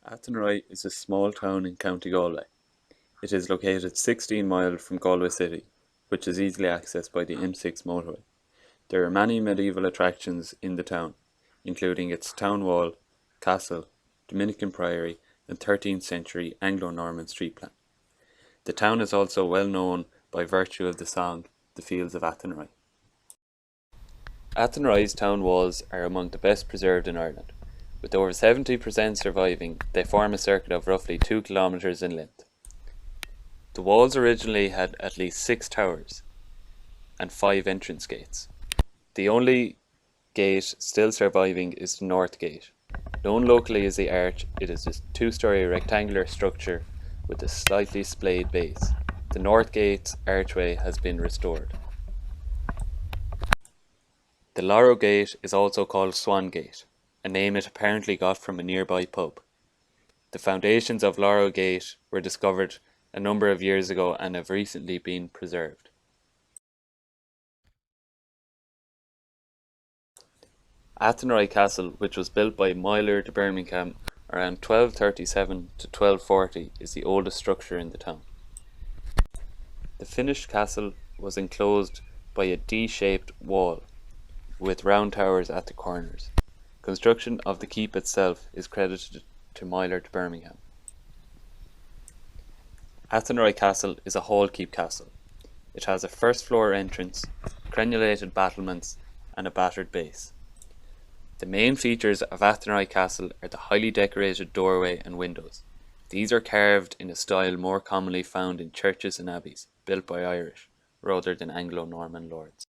Athenry is a small town in County Galway. It is located 16 miles from Galway City, which is easily accessed by the M6 motorway. There are many medieval attractions in the town, including its town wall, castle, Dominican priory and 13th century Anglo-Norman street plan. The town is also well known by virtue of the song The Fields of Athenry. Athenry's town walls are among the best preserved in Ireland. With over 70% surviving, they form a circuit of roughly 2 kilometres in length. The walls originally had at least 6 towers and 5 entrance gates. The only gate still surviving is the North Gate. Known locally as the Arch, it is a 2-storey rectangular structure with a slightly splayed base. The North Gate's archway has been restored. The Lorrow Gate is also called Swan Gate, a name it apparently got from a nearby pub. The foundations of Lorrow Gate were discovered a number of years ago and have recently been preserved. Athenry Castle, which was built by Mylor de Birmingham around 1237 to 1240, is the oldest structure in the town. The finished castle was enclosed by a D-shaped wall with round towers at the corners. Construction of the keep itself is credited to Mylor de Birmingham. Athenry Castle is a hall keep castle. It has a first floor entrance, crenulated battlements and a battered base. The main features of Athenry Castle are the highly decorated doorway and windows. These are carved in a style more commonly found in churches and abbeys, built by Irish, rather than Anglo-Norman lords.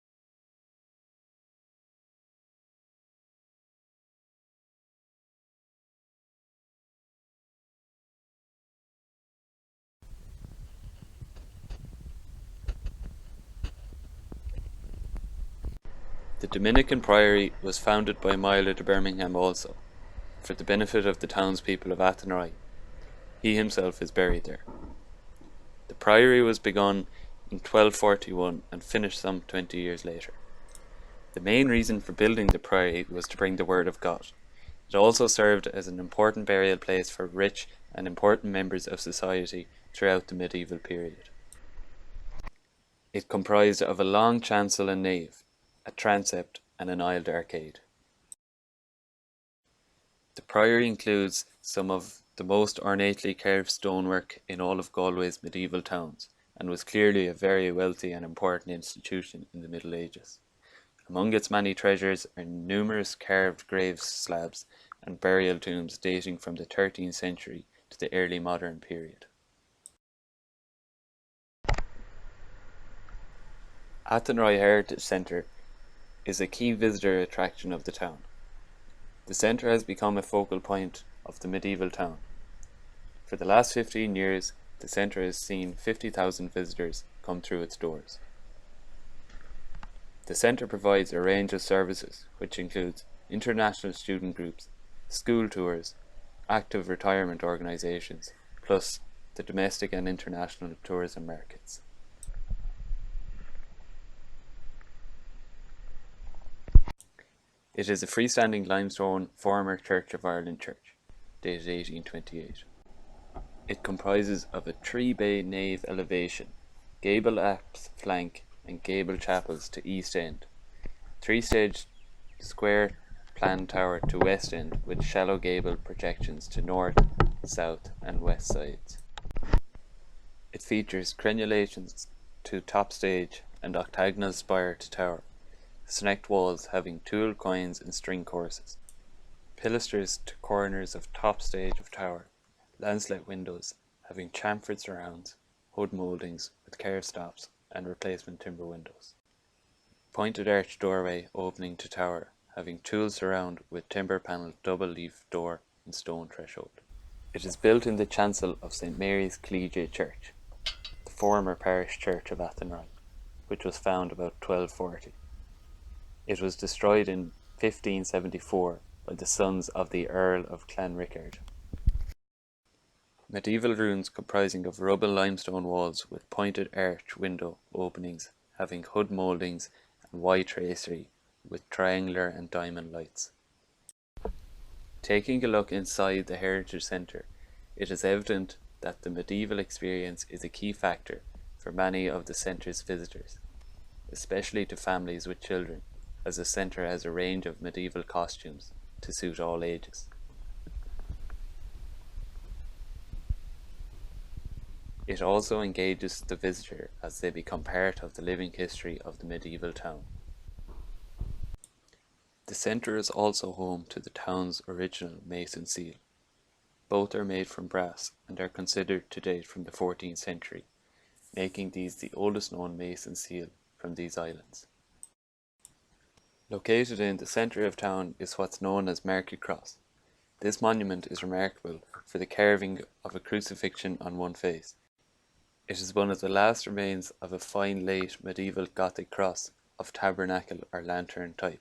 The Dominican priory was founded by Mylor de Birmingham also, for the benefit of the townspeople of Athenry. He himself is buried there. The priory was begun in 1241 and finished some 20 years later. The main reason for building the priory was to bring the word of God. It also served as an important burial place for rich and important members of society throughout the medieval period. It comprised of a long chancel and nave, a transept and an aisled arcade. The priory includes some of the most ornately carved stonework in all of Galway's medieval towns, and was clearly a very wealthy and important institution in the Middle Ages. Among its many treasures are numerous carved grave slabs and burial tombs dating from the 13th century to the early modern period. Athenry Heritage Centre is a key visitor attraction of the town. The centre has become a focal point of the medieval town. For the last 15 years, the centre has seen 50,000 visitors come through its doors. The centre provides a range of services, which includes international student groups, school tours, active retirement organisations, plus the domestic and international tourism markets. It is a freestanding limestone former Church of Ireland church, dated 1828. It comprises of a 3-bay nave elevation, gable apse flank and gable chapels to east end, 3-stage square plan tower to west end with shallow gable projections to north, south and west sides. It features crenulations to top stage and octagonal spire to tower, snect walls having tool coins and string courses, pilasters to corners of top stage of tower, lanslet windows having chamfered surrounds, hood mouldings with care stops and replacement timber windows. Pointed arch doorway opening to tower, having tool surround with timber panelled double leaf door and stone threshold. It is built in the chancel of St Mary's Collegiate Church, the former parish church of Athenry, which was found about 1240. It was destroyed in 1574 by the sons of the Earl of Clanrickard. Medieval ruins comprising of rubble limestone walls with pointed arch window openings having hood mouldings and white tracery with triangular and diamond lights. Taking a look inside the Heritage Centre, it is evident that the medieval experience is a key factor for many of the centre's visitors, especially to families with children, as the centre has a range of medieval costumes to suit all ages. It also engages the visitor as they become part of the living history of the medieval town. The centre is also home to the town's original mason seal. Both are made from brass and are considered to date from the 14th century, making these the oldest known mason seal from these islands. Located in the centre of town is what's known as Market Cross. This monument is remarkable for the carving of a crucifixion on one face. It is one of the last remains of a fine late medieval Gothic cross of tabernacle or lantern type,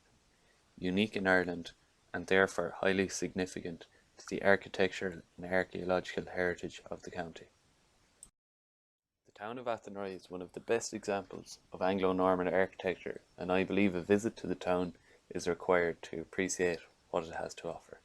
unique in Ireland and therefore highly significant to the architectural and archaeological heritage of the county. The town of Athenry is one of the best examples of Anglo-Norman architecture, and I believe a visit to the town is required to appreciate what it has to offer.